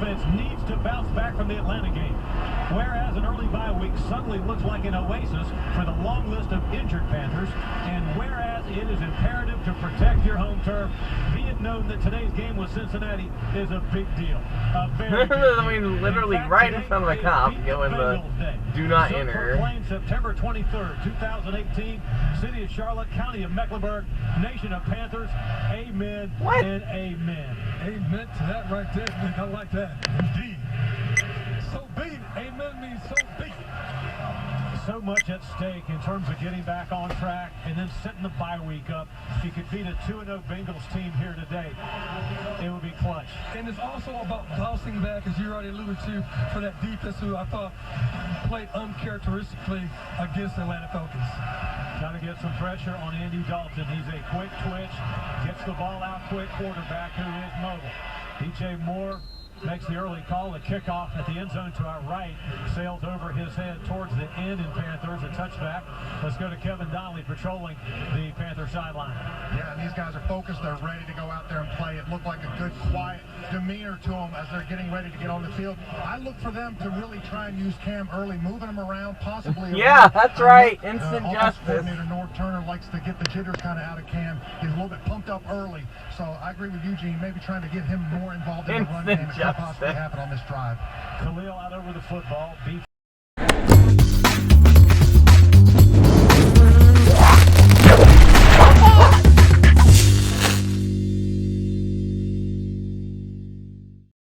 offense needs to bounce back from the Atlanta game. Whereas an early bye week suddenly looks like an oasis for the long list of injured Panthers, and whereas it is imperative to protect your home turf, be it known that today's game with Cincinnati is a big deal. A very big deal. I mean, literally right in front of the cop, going the do not enter. Proclaimed September 23rd, 2018, City of Charlotte, County of Mecklenburg, Nation of Panthers. Amen and amen. Amen to that right there, Nick. I like that. Indeed. So be it. Amen means so be it. So much at stake in terms of getting back on track and then setting the bye week up. If you could beat a 2-0 Bengals team here today, it would be clutch. And it's also about bouncing back, as you already alluded to, for that defense who I thought played uncharacteristically against the Atlanta Falcons. Got to get some pressure on Andy Dalton. He's a quick twitch, gets the ball out quick quarterback who is mobile. DJ Moore makes the early call. The kickoff at the end zone to our right sails over his head towards the end in Panthers. A touchback. Let's go to Kevin Donnelly patrolling the Panther sideline. Yeah, and these guys are focused. They're ready to go out there and play. It looked like a good, quiet demeanor to them as they're getting ready to get on the field. I look for them to really try and use Cam early, moving him around, possibly. Yeah, that's right. Instant justice. Coordinator Norv Turner likes to get the jitters kind of out of Cam. He's a little bit pumped up early. So I agree with Eugene, maybe trying to get him more involved in the run game. It could possibly happen on this drive. Khalil out over the football.